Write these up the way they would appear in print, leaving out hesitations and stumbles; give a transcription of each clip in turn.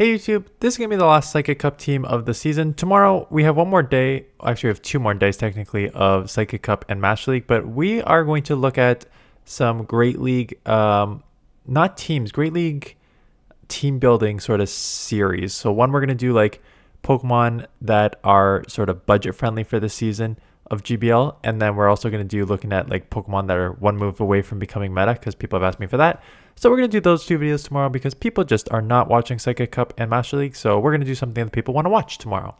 Hey YouTube, this is going to be the last Psychic Cup team of the season. Tomorrow we have one more day, actually we have 2 more days technically of Psychic Cup and Master League, but we are going to look at some Great League, not teams, Great League team building sort of series. So one we're going to do like Pokemon that are sort of budget friendly for the season of GBL, and then we're also going to do looking at like Pokemon that are one move away from becoming meta because people have asked me for that. So we're going to do those 2 videos tomorrow because people just are not watching Psychic Cup and Master League. So we're going to do something that people want to watch tomorrow.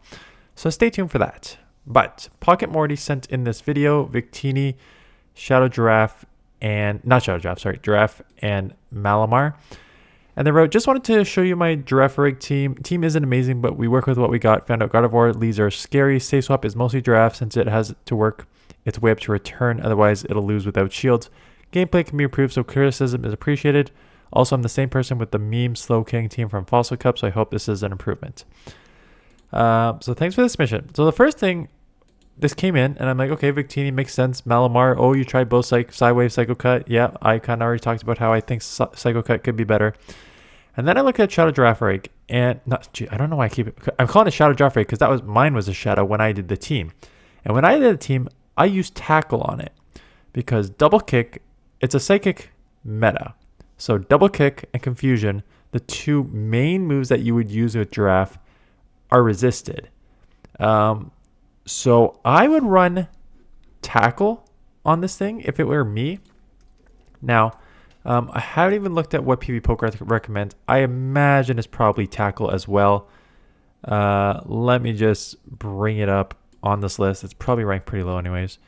So stay tuned for that. But Pocket Morty sent in this video, Victini, Shadow Giraffe, and not Shadow Giraffe, sorry, Giraffe and Malamar. And they wrote, just wanted to show you my Girafarig team. Team isn't amazing, but we work with what we got. Found out Gardevoir leads are scary. Safe swap is mostly Giraffe since it has to work its way up to return. Otherwise, it'll lose without shields. Gameplay can be improved, so criticism is appreciated. Also, I'm the same person with the meme Slow King team from Fossil Cup, so I hope this is an improvement. So thanks for this mission. So the first thing, this came in, and I'm like, okay, Victini makes sense. Malamar, oh, you tried both Sidewave Psycho Cut. Yeah, I kind of already talked about how I think Psycho Cut could be better. And then I look at Shadow Girafarig, and I don't know why I'm calling it Shadow Girafarig because mine was a shadow when I did the team. And when I did the team, I used Tackle on it because Double Kick, it's a psychic meta. So Double Kick and Confusion, the two main moves that you would use with Giraffe, are resisted. So I would run Tackle on this thing if it were me. Now, I haven't even looked at what PvPoke recommends. I imagine it's probably Tackle as well. Let me just bring it up on this list. It's probably ranked pretty low anyways.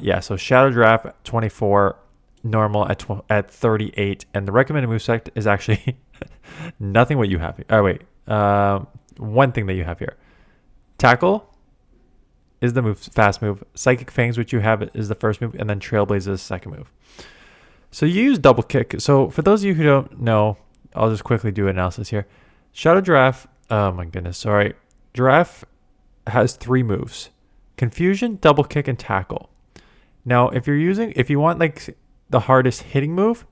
Yeah, so Shadow Giraffe 24, normal at 38, and the recommended moveset is actually nothing what you have here. Oh, wait. One thing that you have here. Tackle is the fast move. Psychic Fangs, which you have, is the first move, and then Trailblaze is the second move. So you use Double Kick. So for those of you who don't know, I'll just quickly do an analysis here. Shadow Giraffe, oh my goodness, sorry. Giraffe has 3 moves. Confusion, Double Kick, and Tackle. Now, if you want like the hardest hitting move,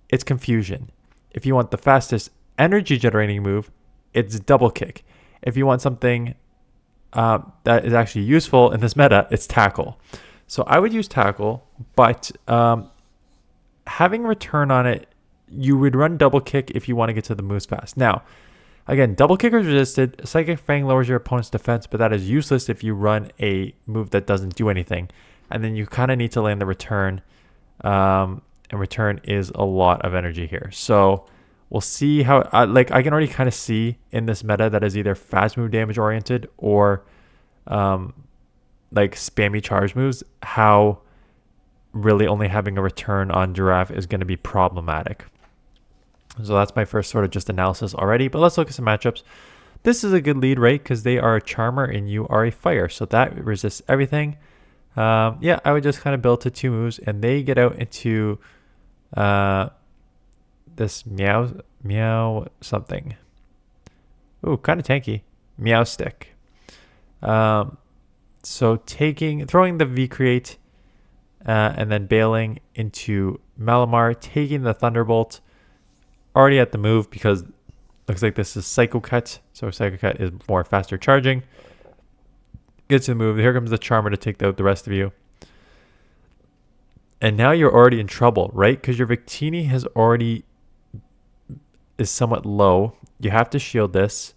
it's Confusion. If you want the fastest energy generating move, it's Double Kick. If you want something that is actually useful in this meta, it's Tackle. So I would use Tackle, but having return on it, you would run Double Kick if you want to get to the moves fast. Now, again, Double Kick is resisted. Psychic Fang lowers your opponent's defense, but that is useless if you run a move that doesn't do anything. And then you kind of need to land the return. And return is a lot of energy here. So we'll see how, I can already kind of see in this meta that is either fast move damage oriented or like spammy charge moves, how really only having a return on Giraffe is going to be problematic. So that's my first sort of just analysis already, but let's look at some matchups. This is a good lead, right? Because they are a Charmer and you are a Fire, so that resists everything. Yeah, I would just kind of build to 2 moves, and they get out into this meow something. Ooh, kind of tanky. Meow Stick. So throwing the V-Create, and then bailing into Malamar, taking the Thunderbolt, already at the move because looks like this is Psycho Cut. So Psycho Cut is more faster charging. Gets to the move. Here comes the Charmer to take out the rest of you. And now you're already in trouble, right? Because your Victini is somewhat low. You have to shield this.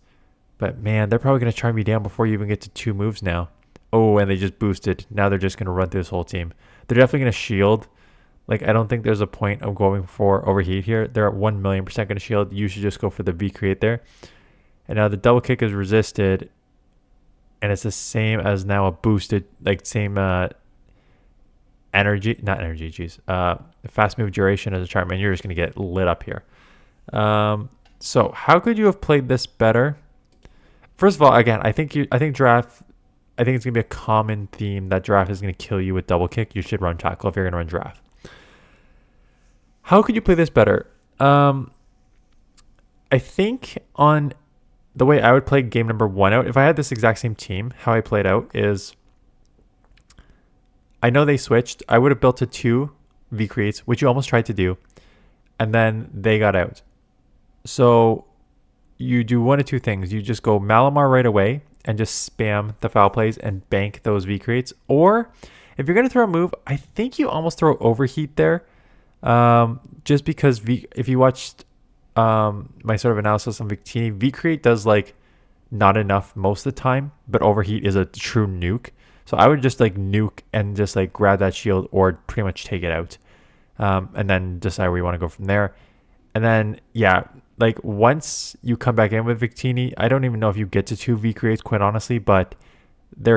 But man, they're probably going to charm you down before you even get to 2 moves now. Oh, and they just boosted. Now they're just going to run through this whole team. They're definitely going to shield. Like, I don't think there's a point of going for overheat here. They're at 1,000,000% going to shield. You should just go for the V-Create there. And now the Double Kick is resisted. And it's the same as now a boosted, like same energy, not energy, geez. Fast move duration as a Charm, and you're just going to get lit up here. So how could you have played this better? First of all, again, I think Giraffe, I think it's going to be a common theme that Giraffe is going to kill you with Double Kick. You should run Tackle if you're going to run Giraffe. How could you play this better? I think on the way I would play game number 1 out, if I had this exact same team, how I played out is, I know they switched. I would have built to 2 V-Creates, which you almost tried to do, and then they got out. So you do one of two things. You just go Malamar right away and just spam the foul plays and bank those V creates. Or if you're going to throw a move, I think you almost throw Overheat there. Just because if you watched my sort of analysis on Victini, V create does like not enough most of the time, but Overheat is a true nuke. So I would just like nuke and just like grab that shield or pretty much take it out. And then decide where you want to go from there. And then, yeah, like once you come back in with Victini, I don't even know if you get to 2 V creates, quite honestly, but they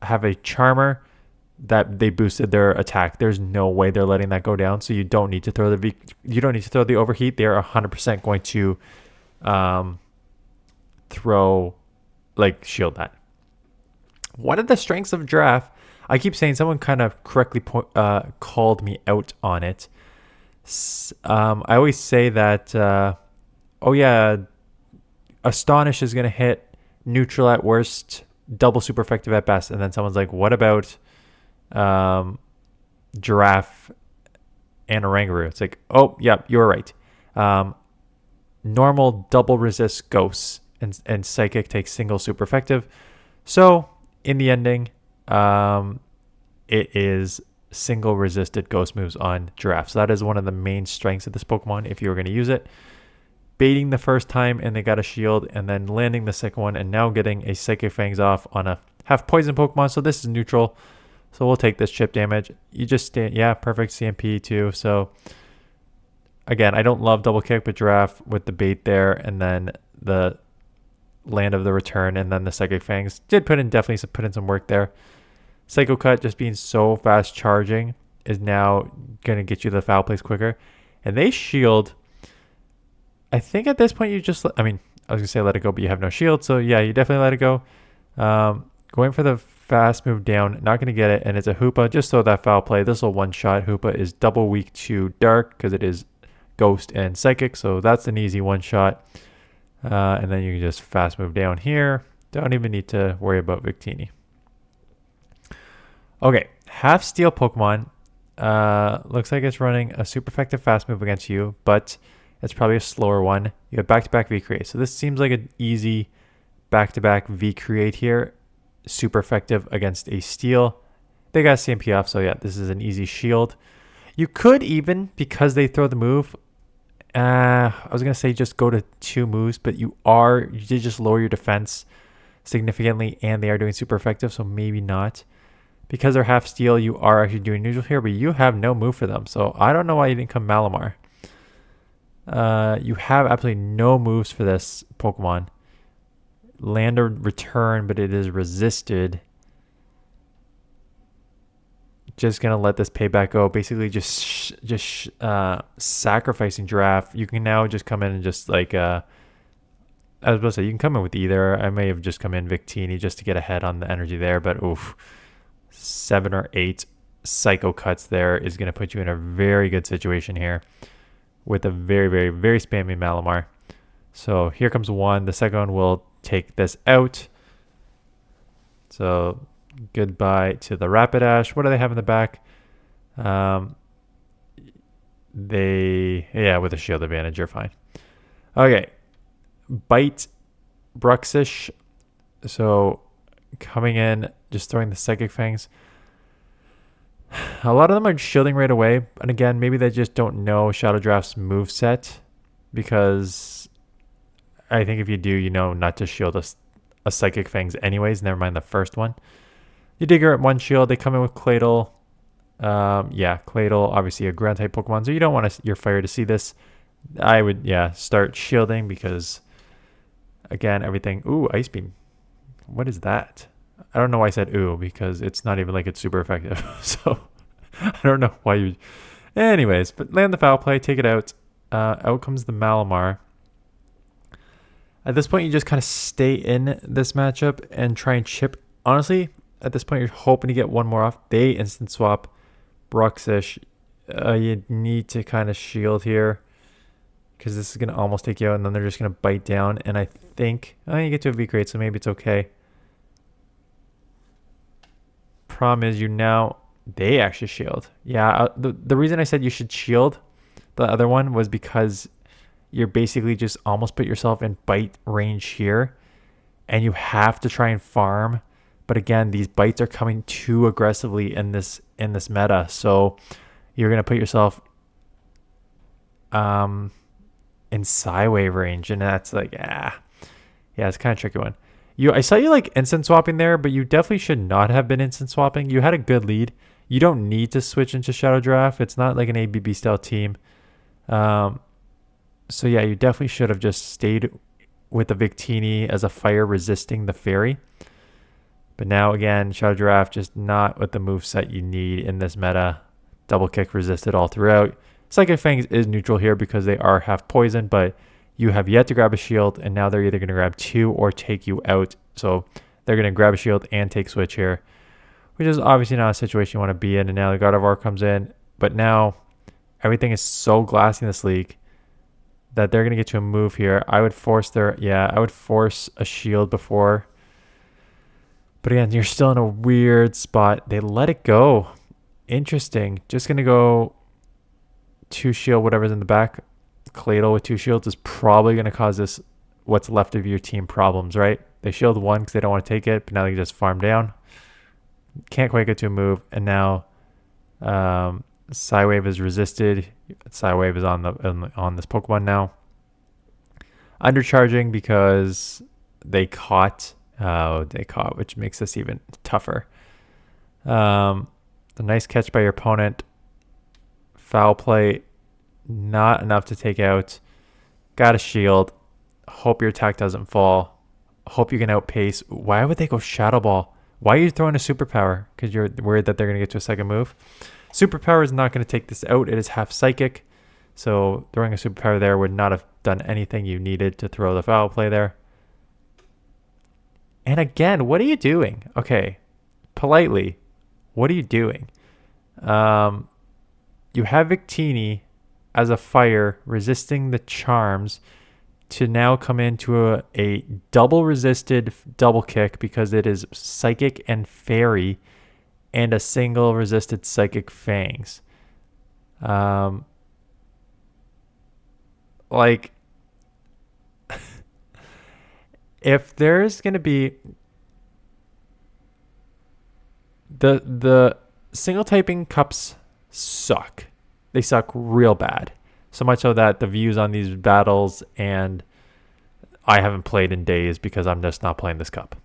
have a Charmer that they boosted their attack. There's no way they're letting that go down. So you don't need to throw the Overheat. They're 100% going to throw, like, shield that. One of the strengths of Giraffe, I keep saying, someone kind of correctly called me out on it. I always say that, oh yeah, Astonish is going to hit neutral at worst, double super effective at best. And then someone's like, what about Giraffe and Oranguru? It's like, oh, yeah, you're right. Normal double resist ghosts and Psychic takes single super effective. So in the ending, it is single resisted ghost moves on Giraffe. So that is one of the main strengths of this Pokemon if you were going to use it. Baiting the first time and they got a shield, and then landing the second one and now getting a Psychic Fangs off on a half poison Pokemon. So this is neutral. So we'll take this chip damage. You just stand, yeah, perfect CMP too. So again, I don't love double kick, but Giraffe with the bait there and then the land of the return and then the Psychic Fangs did definitely put in some work there. Psycho Cut just being so fast charging is now going to get you the foul plays quicker. And they shield. I think at this point you just, I was going to say let it go, but you have no shield. So yeah, you definitely let it go. Going for the fast move down, not going to get it. And it's a Hoopa. Just throw that foul play. This will one shot. Hoopa is double weak to Dark because it is Ghost and Psychic. So that's an easy one shot. And then you can just fast move down here. Don't even need to worry about Victini. Okay, half steel Pokemon. Looks like it's running a super effective fast move against you, but it's probably a slower one. You have back-to-back V-Create. So this seems like an easy back-to-back V-Create here. Super effective against a steel. They got CMP off, so yeah, this is an easy shield. You could even, because they throw the move, I was going to say just go to 2 moves, but you did just lower your defense significantly, and they are doing super effective, so maybe not. Because they're half steel, you are actually doing neutral here, but you have no move for them. So I don't know why you didn't come Malamar. You have absolutely no moves for this Pokemon. Land or return, but it is resisted. Just going to let this payback go. Basically just sacrificing Giraffe. You can now just come in and just like... I was about to say, you can come in with either. I may have just come in Victini just to get ahead on the energy there, but oof. 7 or 8 Psycho Cuts there is going to put you in a very good situation here with a very, very, very spammy Malamar. So here comes one. The second one will take this out. So goodbye to the Rapidash. What do they have in the back? With a shield advantage, you're fine. Okay. Bite Bruxish. So coming in, just throwing the Psychic Fangs. A lot of them are shielding right away. And again, maybe they just don't know Shadow Draft's moveset, because I think if you do, you know not to shield a Psychic Fangs anyways. Never mind the first one. You Digger at 1 shield. They come in with Claydol. Claydol, obviously a ground type Pokemon, so you don't want your Fire to see this. I would, start shielding because, again, everything... Ooh, Ice Beam. What is that? I don't know why I said ooh, because it's not even like it's super effective. So I don't know why you... Anyways, but land the foul play, take it out. Out comes the Malamar. At this point, you just kind of stay in this matchup and try and chip. Honestly, at this point, you're hoping to get one more off. They instant swap Bruxish. You need to kind of shield here, because this is going to almost take you out, and then they're just going to bite down. And I think... you get to a V-Crate, so maybe it's okay. Problem is, they actually shield. Yeah, the reason I said you should shield the other one was because you're basically just almost put yourself in bite range here, and you have to try and farm. But again, these bites are coming too aggressively in this meta, so you're gonna put yourself in Psywave range, and that's like yeah, it's kind of tricky one. I saw you like instant swapping there, but you definitely should not have been instant swapping. You had a good lead. You don't need to switch into Shadow Giraffe. It's not like an ABB style team. So yeah, you definitely should have just stayed with the Victini as a fire resisting the fairy. But now again, Shadow Giraffe just not with the moveset you need in this meta. Double kick resisted all throughout. Psychic Fangs is neutral here because they are half poison, but you have yet to grab a shield, and now they're either going to grab 2 or take you out. So they're going to grab a shield and take switch here, which is obviously not a situation you want to be in. And now the Gardevoir comes in, but now everything is so glassy in this league that they're going to get to a move here. I would force a shield before. But again, you're still in a weird spot. They let it go. Interesting. Just going to go 2 shield, whatever's in the back. Claydol with 2 shields is probably going to cause this, what's left of your team, problems, right? They shield 1 because they don't want to take it, but now they just farm down. Can't quite get to a move. And now Psywave is resisted. Psywave is on this Pokemon now. Undercharging because they caught, which makes this even tougher. A nice catch by your opponent. Foul play, not enough to take out. Got a shield. Hope your attack doesn't fall. Hope you can outpace. Why would they go Shadow Ball? Why are you throwing a superpower? Because you're worried that they're going to get to a second move. Superpower is not going to take this out. It is half psychic. So throwing a superpower there would not have done anything you needed to throw the foul play there. And again, what are you doing? Okay, politely, what are you doing? You have Victini as a fire resisting the charms to now come into a double resisted double kick because it is psychic and fairy and a single resisted psychic fangs. Like if there's going to be the single typing cups suck. They suck real bad. So much so that the views on these battles, and I haven't played in days because I'm just not playing this cup.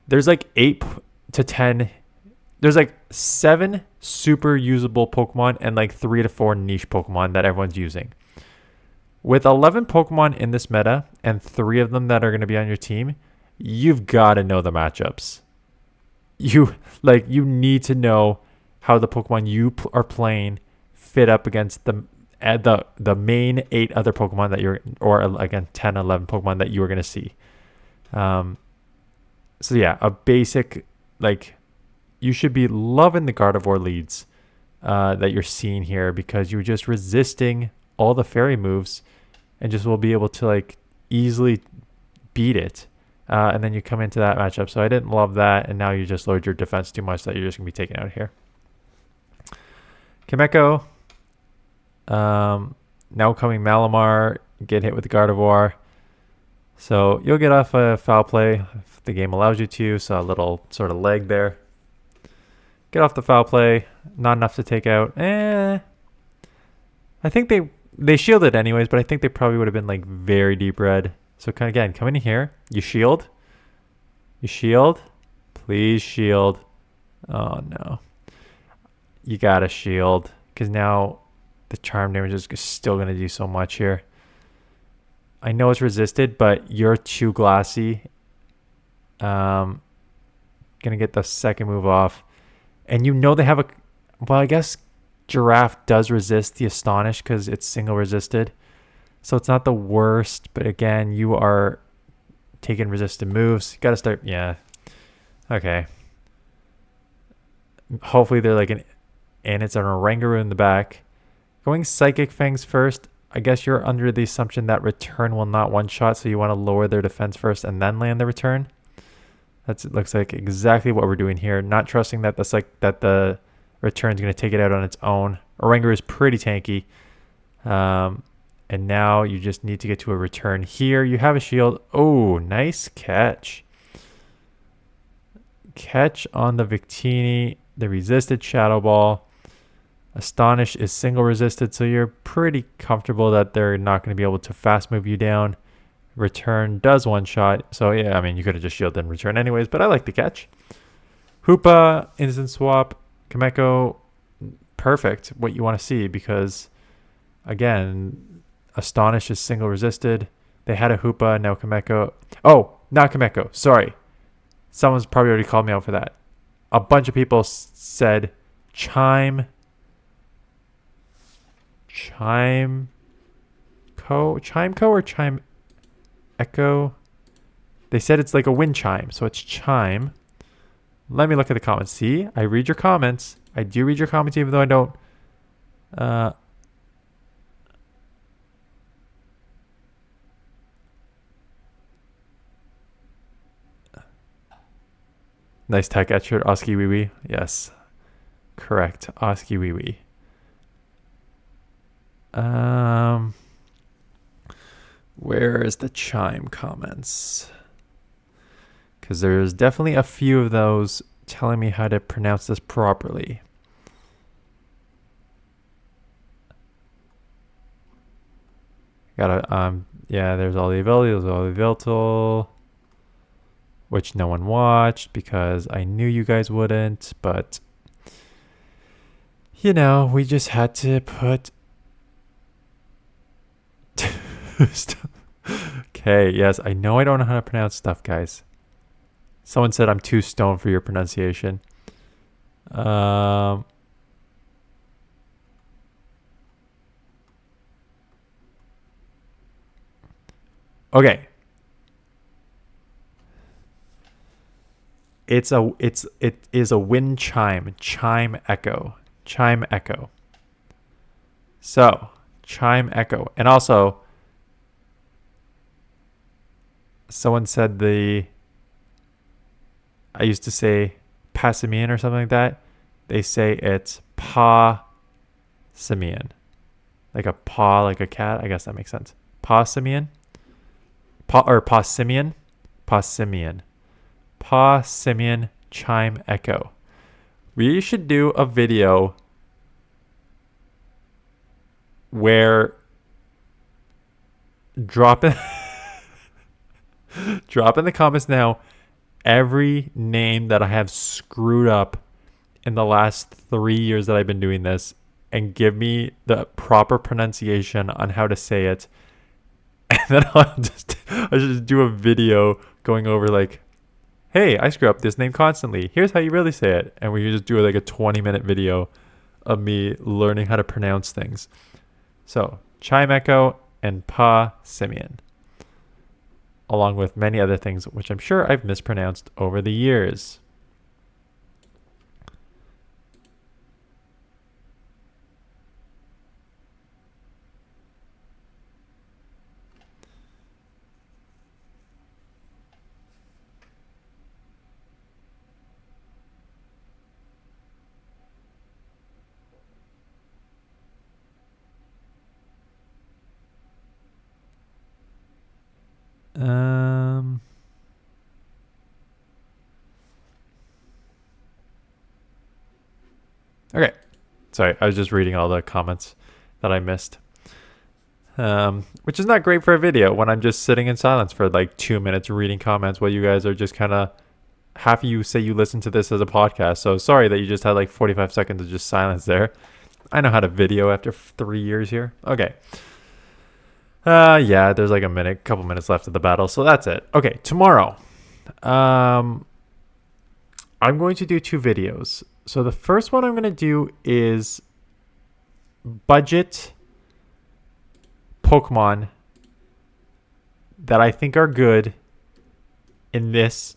There's like 8 to 10. There's like 7 super usable Pokemon and like 3 to 4 niche Pokemon that everyone's using. With 11 Pokemon in this meta and 3 of them that are going to be on your team, you've got to know the matchups. You need to know how the Pokemon you are playing fit up against the main 8 other Pokemon that you're, or again 10, 11 Pokemon that you are going to see. So yeah, a basic, like, you should be loving the Gardevoir leads that you're seeing here because you're just resisting all the fairy moves and just will be able to like easily beat it. And then you come into that matchup. So I didn't love that. And now you just lowered your defense too much that you're just going to be taken out here. Kimeko. Now coming Malamar. Get hit with the Gardevoir. So you'll get off a foul play if the game allows you to. So a little sort of leg there. Get off the foul play. Not enough to take out. I think they shielded anyways, but I think they probably would have been like very deep red. So again, come in here. You shield. You shield. Please shield. Oh no. You gotta shield. Because now the charm damage is still going to do so much here. I know it's resisted, but you're too glassy. Going to get the second move off. And you know they have a... Well, I guess Giraffe does resist the Astonish because it's single resisted. So it's not the worst. But again, you are taking resisted moves. You got to start... Yeah. Okay. Hopefully they're like an... And it's an Oranguru in the back. Going Psychic Fangs first. I guess you're under the assumption that return will not one-shot. So you want to lower their defense first and then land the return. It looks like exactly what we're doing here. Not trusting that the return is going to take it out on its own. Oranguru is pretty tanky. And now you just need to get to a return here. You have a shield. Oh, nice catch. Catch on the Victini, the resisted Shadow Ball. Astonish is single resisted, so you're pretty comfortable that they're not going to be able to fast move you down. Return does one shot, so yeah, I mean, you could have just shielded and return anyways, but I like the catch. Hoopa, instant swap, Kameko, perfect, what you want to see, because again, Astonish is single resisted. They had a Hoopa, now Kameko. Oh, not Kameko, sorry. Someone's probably already called me out for that. A bunch of people said Chimeco or Chime Echo. They said it's like a wind chime, so it's chime. Let me look at the comments. See, I read your comments. I do read your comments even though I don't. Nice tech etcher, Oski Wee Wee. Yes, correct, Oski Wee Wee. Where is the chime comments? Because there's definitely a few of those telling me how to pronounce this properly. Gotta, yeah, there's all the ability, there's all the Viltal, which no one watched because I knew you guys wouldn't, but you know, we just had to put. Okay, yes, I know I don't know how to pronounce stuff, guys. Someone said I'm too stoned for your pronunciation. Okay. It is a wind chime. Chime echo. Chime echo. So, chime echo. And also, someone said I used to say Passimian or something like that. They say it's Pa-simian. Like a paw, like a cat. I guess that makes sense. Pa-simian? Pa-simian? Pa-simian. Pa-simian chime echo. We should do a video where drop in the comments now every name that I have screwed up in the last 3 years that I've been doing this, and give me the proper pronunciation on how to say it. And then I should do a video going over like, hey, I screw up this name constantly. Here's how you really say it. And we could just do like a 20-minute video of me learning how to pronounce things. So, chime echo and Pa-simian, along with many other things which I'm sure I've mispronounced over the years. Okay. Sorry, I was just reading all the comments that I missed. Which is not great for a video when I'm just sitting in silence for like 2 minutes reading comments while you guys are just kind of, half of you say you listen to this as a podcast. So sorry that you just had like 45 seconds of just silence there. I know how to video after 3 years here. Okay. Yeah, there's like couple minutes left of the battle. So that's it. Okay, tomorrow. I'm going to do 2 videos. So the first one I'm going to do is budget Pokemon that I think are good in this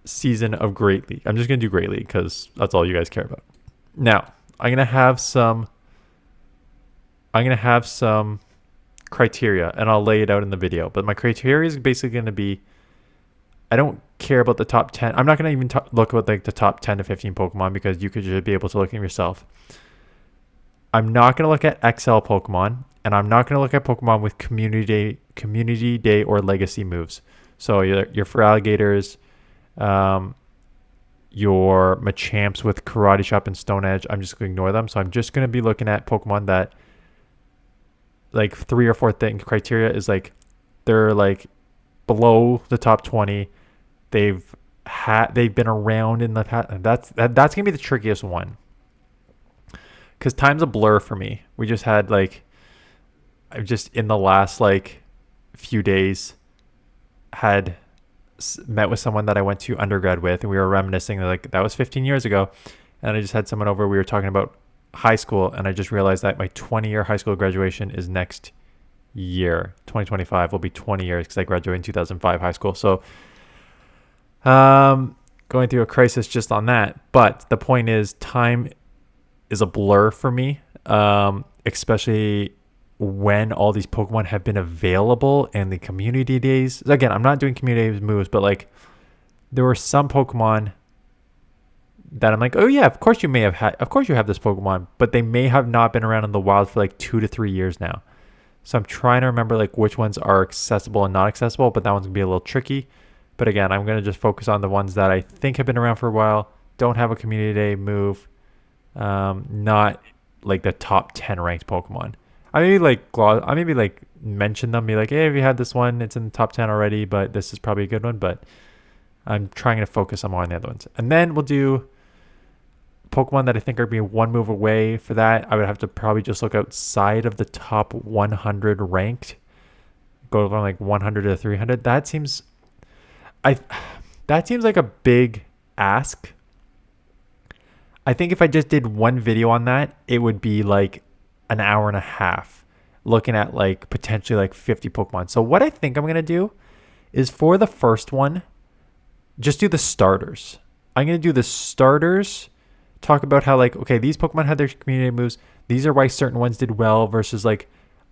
season of Great League. I'm just going to do Great League because that's all you guys care about. Now, I'm going to have some criteria, and I'll lay it out in the video. But my criteria is basically going to be, I don't care about the top 10. I'm not going to even look at like the top 10 to 15 Pokemon because you could just be able to look at them yourself. I'm not going to look at XL Pokemon, and I'm not going to look at Pokemon with community day or legacy moves. So your Feraligators, your Machamps with Karate Chop and Stone Edge, I'm just going to ignore them. So I'm just going to be looking at Pokemon that like 3 or 4 things criteria is like they're like below the top 20. They've been around in the past. That's going to be the trickiest one. Because time's a blur for me. We just had like, I've just in the last like few days had met with someone that I went to undergrad with, and we were reminiscing like that was 15 years ago. And I just had someone over. We were talking about high school, and I just realized that my 20-year high school graduation is next year. 2025 will be 20 years because I graduated in 2005 high school. So, going through a crisis just on that. But the point is, time is a blur for me, especially when all these Pokemon have been available and the community days. Again, I'm not doing community days moves, but like there were some Pokemon that I'm like, oh yeah, of course you have this Pokemon, but they may have not been around in the wild for like 2 to 3 years now. So I'm trying to remember like which ones are accessible and not accessible, but that one's gonna be a little tricky. But again, I'm gonna just focus on the ones that I think have been around for a while, don't have a community day move, not like the top 10 ranked Pokemon. I maybe like mention them, be like, hey, if you had this one, it's in the top 10 already, but this is probably a good one. But I'm trying to focus on more on the other ones. And then we'll do Pokemon that I think are being one move away. For that, I would have to probably just look outside of the top 100 ranked, go from like 100 to 300. That seems like a big ask. I think if I just did one video on that, it would be like an hour and a half looking at like potentially like 50 Pokemon. So what I think I'm going to do is for the first one, just do the starters. I'm going to do the starters, talk about how like, okay, these Pokemon had their community moves. These are why certain ones did well versus like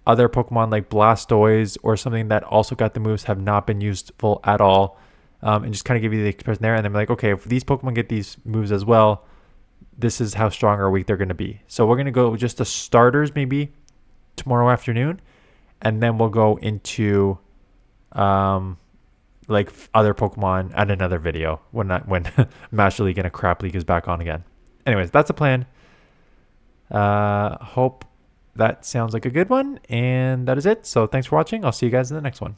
other Pokemon like Blastoise or something that also got the moves have not been useful at all. And just kind of give you the expression there. And then be like, okay, if these Pokemon get these moves as well, this is how strong or weak they're going to be. So we're going to go with just the starters maybe tomorrow afternoon. And then we'll go into like other Pokemon at another video when Master League and a Crap League is back on again. Anyways, that's a plan. Hope that sounds like a good one. And that is it. So thanks for watching. I'll see you guys in the next one.